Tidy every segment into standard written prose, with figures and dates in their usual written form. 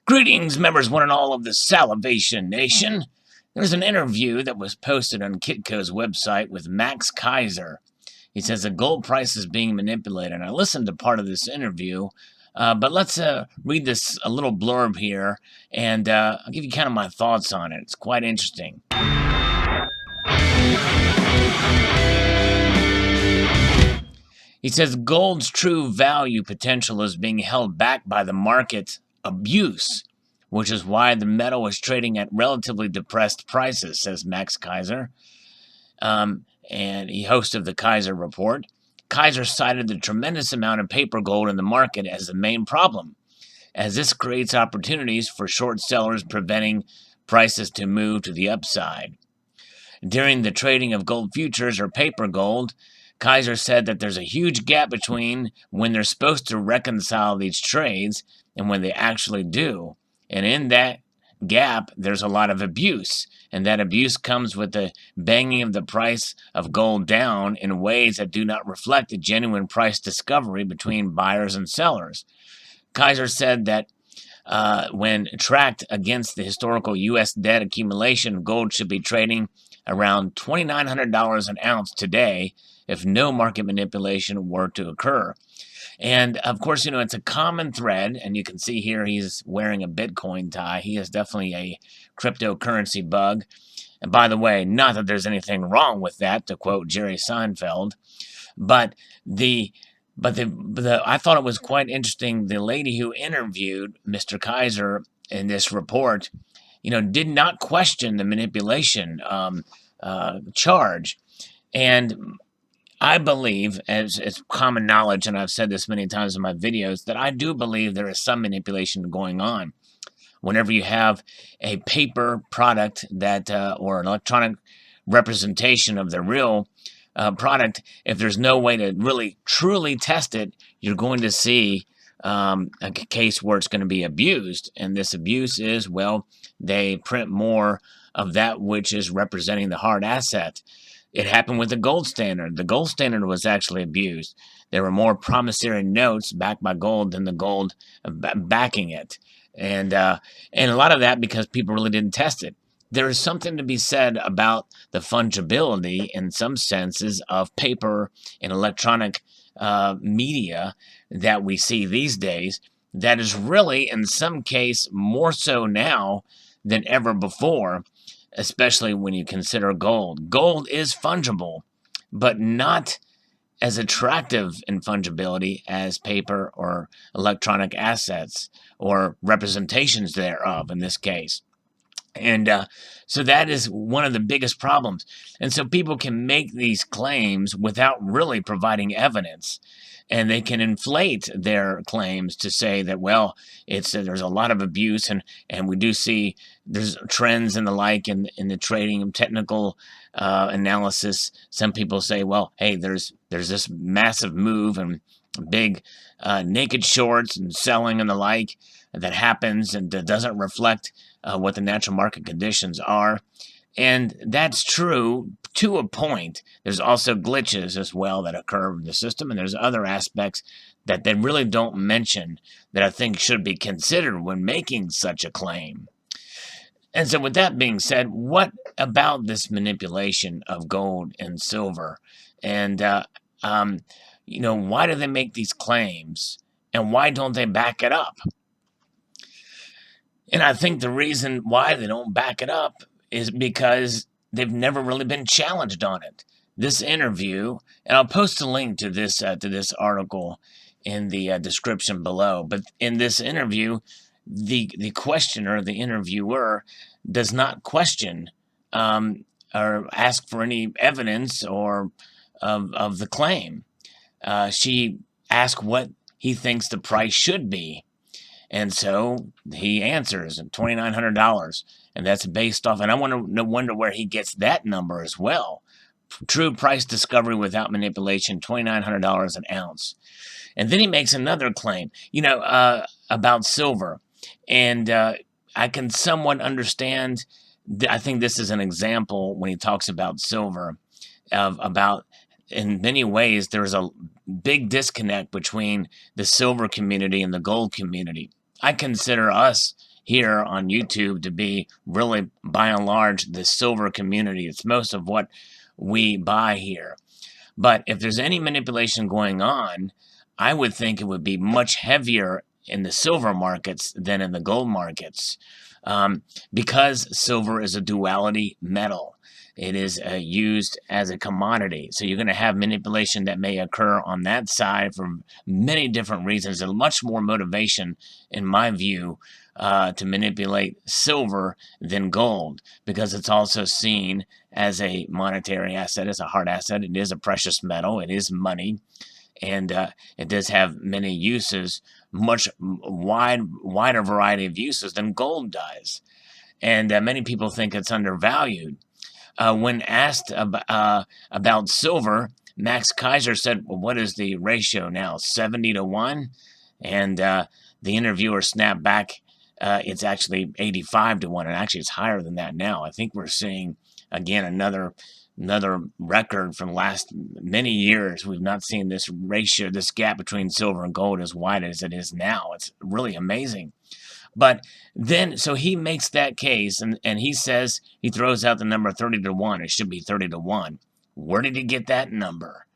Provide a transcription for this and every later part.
Greetings, members one and all of the Salivation Nation. There's an interview that was posted on Kitco's website with Max Keiser. He says the gold price is being manipulated. And I listened to part of this interview, but let's read this a little blurb here, and I'll give you kind of my thoughts on it. It's quite interesting. He says gold's true value potential is being held back by the market abuse, which is why the metal is trading at relatively depressed prices, says Max Keiser. And he host of the Keiser Report. Keiser cited the tremendous amount of paper gold in the market as the main problem, as this creates opportunities for short sellers, preventing prices to move to the upside. During the trading of gold futures or paper gold, Keiser said that there's a huge gap between when they're supposed to reconcile these trades and when they actually do. And in that gap, there's a lot of abuse. And that abuse comes with the banging of the price of gold down in ways that do not reflect a genuine price discovery between buyers and sellers. Keiser said that when tracked against the historical U.S. debt accumulation, gold should be trading around $2,900 an ounce today if no market manipulation were to occur. And of course, it's a common thread, and you can see here he's wearing a Bitcoin tie. He is definitely a cryptocurrency bug. And by the way, not that there's anything wrong with that, to quote Jerry Seinfeld, but I thought it was quite interesting. The lady who interviewed Mr. Keiser in this report, did not question the manipulation charge. And I believe, as it's common knowledge, and I've said this many times in my videos, that I do believe there is some manipulation going on. Whenever you have a paper product that, or an electronic representation of the real product, if there's no way to really truly test it, you're going to see a case where it's going to be abused. And this abuse is, well, they print more of that which is representing the hard asset. It happened with the gold standard. The gold standard was actually abused. There were more promissory notes backed by gold than the gold backing it. And a lot of that because people really didn't test it. There is something to be said about the fungibility in some senses of paper and electronic media that we see these days that is really, in some case, more so now than ever before, especially when you consider gold. Gold is fungible, but not as attractive in fungibility as paper or electronic assets or representations thereof in this case. And so that is one of the biggest problems. And so people can make these claims without really providing evidence. And they can inflate their claims to say that, well, there's a lot of abuse, and we do see there's trends and the like in the trading and technical analysis. Some people say, well, hey, there's this massive move and big naked shorts and selling and the like that happens and that doesn't reflect what the natural market conditions are. And that's true to a point. There's also glitches as well that occur in the system, and there's other aspects that they really don't mention that I think should be considered when making such a claim. And so with that being said, what about this manipulation of gold and silver? And, why do they make these claims? And why don't they back it up? And I think the reason why they don't back it up is because they've never really been challenged on it. This interview, and I'll post a link to this article in the description below, but in this interview, the questioner, the interviewer, does not question or ask for any evidence or of the claim. She asked what he thinks the price should be. And so he answers $2,900, and that's based off. And I wonder where he gets that number as well. True price discovery without manipulation, $2,900 an ounce. And then he makes another claim, about silver, and I can somewhat understand. I think this is an example when he talks about silver, about in many ways there's a big disconnect between the silver community and the gold community. I consider us here on YouTube to be really, by and large, the silver community. It's most of what we buy here. But if there's any manipulation going on, I would think it would be much heavier in the silver markets than in the gold markets, because silver is a duality metal. It is used as a commodity. So you're going to have manipulation that may occur on that side for many different reasons, and much more motivation, in my view, to manipulate silver than gold, because it's also seen as a monetary asset, as a hard asset. It is a precious metal. It is money. And it does have many uses, much wider variety of uses than gold does. And many people think it's undervalued. When asked about silver, Max Keiser said, well, what is the ratio now, 70 to 1? And the interviewer snapped back, it's actually 85 to 1, and actually it's higher than that now. I think we're seeing, again, another record from last many years. We've not seen this ratio, this gap between silver and gold as wide as it is now. It's really amazing. But then, so he makes that case, and he says, he throws out the number 30 to 1. It should be 30 to 1. Where did he get that number?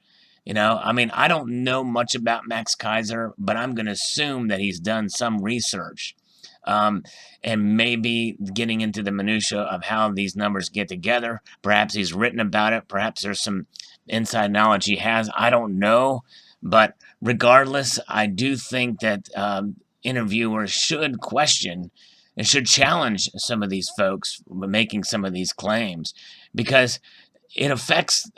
You know, I mean, I don't know much about Max Keiser, but I'm going to assume that he's done some research. And maybe getting into the minutia of how these numbers get together. Perhaps he's written about it. Perhaps there's some inside knowledge he has. I don't know. But regardless, I do think that interviewers should question and should challenge some of these folks making some of these claims, because it affects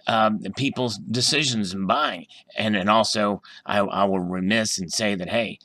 people's decisions in buying. And also, I will remiss and say that, hey,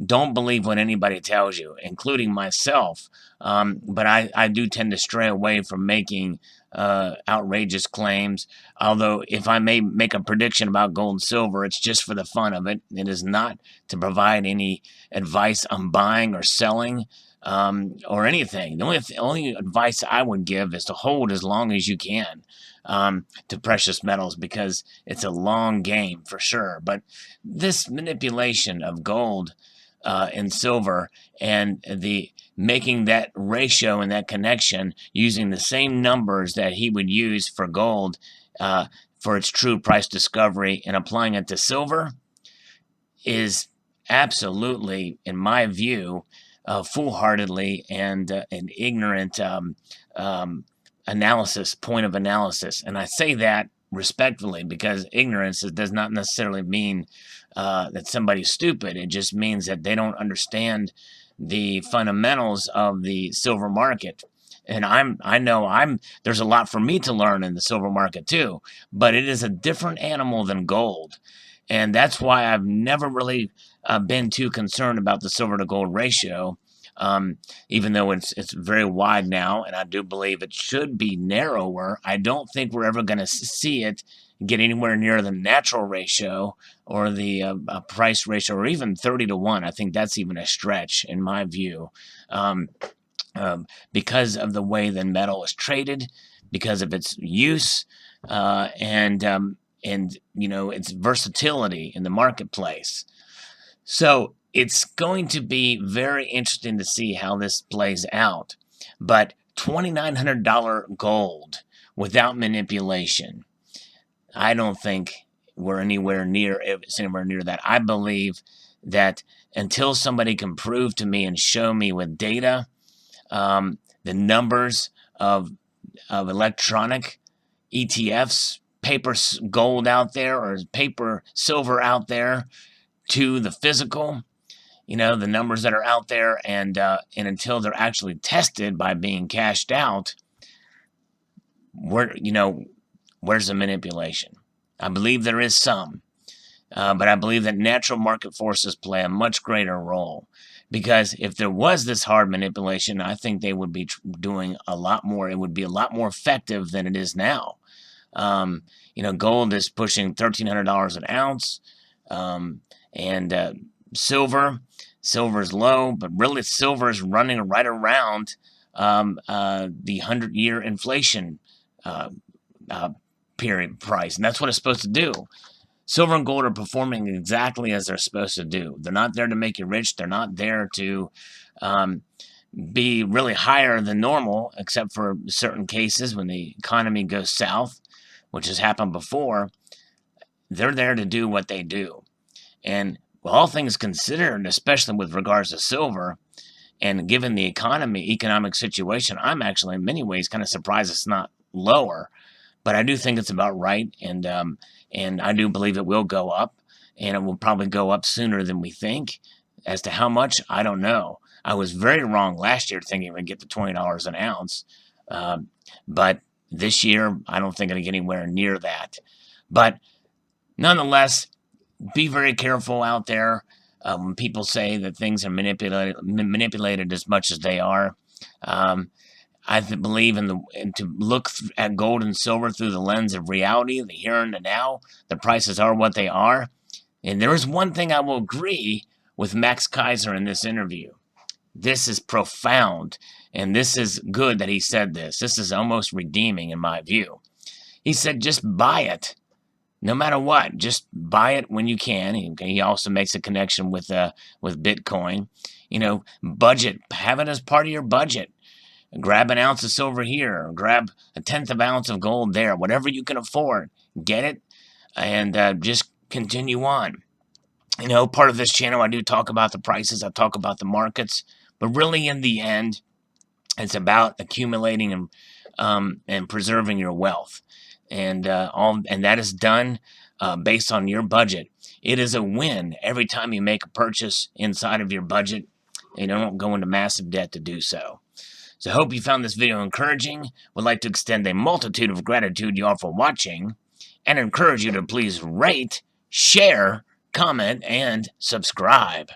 don't believe what anybody tells you, including myself. But I do tend to stray away from making outrageous claims. Although, if I may make a prediction about gold and silver, it's just for the fun of it. It is not to provide any advice on buying or selling or anything. The only advice I would give is to hold as long as you can to precious metals, because it's a long game for sure. But this manipulation of gold and silver, and the making that ratio and that connection using the same numbers that he would use for gold for its true price discovery, and applying it to silver, is absolutely, in my view, foolhardily and an ignorant point of analysis. And I say that respectfully, because ignorance does not necessarily mean that somebody's stupid. It just means that they don't understand the fundamentals of the silver market. And I know there's a lot for me to learn in the silver market too, but it is a different animal than gold. And that's why I've never really been too concerned about the silver to gold ratio, even though it's very wide now, and I do believe it should be narrower. I don't think we're ever going to see it get anywhere near the natural ratio or the price ratio, or even 30 to 1. I think that's even a stretch in my view, because of the way the metal is traded, because of its use, and you know, its versatility in the marketplace. So it's going to be very interesting to see how this plays out. But $2,900 gold without manipulation, I don't think it's anywhere near that. I believe that until somebody can prove to me and show me with data the numbers of electronic ETFs, paper gold out there, or paper silver out there, to the physical, you know, the numbers that are out there, and until they're actually tested by being cashed out, where's the manipulation? I believe there is some, but I believe that natural market forces play a much greater role, because if there was this hard manipulation, I think they would be doing a lot more. It would be a lot more effective than it is now. Gold is pushing $1,300 an ounce, and silver's low, but really silver is running right around the 100-year inflation period price, and that's what it's supposed to do. silver and gold are performing exactly as they're supposed to do. They're not there to make you rich. They're not there to be really higher than normal, except for certain cases when the economy goes south, which has happened before. They're there to do what they do. And all things considered, especially with regards to silver, and given the economic situation, I'm actually in many ways kind of surprised it's not lower. But I do think it's about right, and I do believe it will go up, and it will probably go up sooner than we think. As to how much, I don't know. I was very wrong last year thinking it would get to $20 an ounce, but this year I don't think it'll get anywhere near that. But nonetheless, be very careful out there when people say that things are manipulated as much as they are. I believe to look at gold and silver through the lens of reality, the here and the now. The prices are what they are. And there is one thing I will agree with Max Keiser in this interview. This is profound, and this is good that he said this. This is almost redeeming in my view. He said, just buy it. No matter what, just buy it when you can. He also makes a connection with Bitcoin. Budget. Have it as part of your budget. Grab an ounce of silver here, or grab a 1/10 of an ounce of gold there, whatever you can afford. Get it, and just continue on. Part of this channel, I do talk about the prices, I talk about the markets, but really in the end, it's about accumulating and preserving your wealth, and that is done based on your budget. It is a win every time you make a purchase inside of your budget. You don't go into massive debt to do so. So I hope you found this video encouraging. Would like to extend a multitude of gratitude to you all for watching, and encourage you to please rate, share, comment, and subscribe.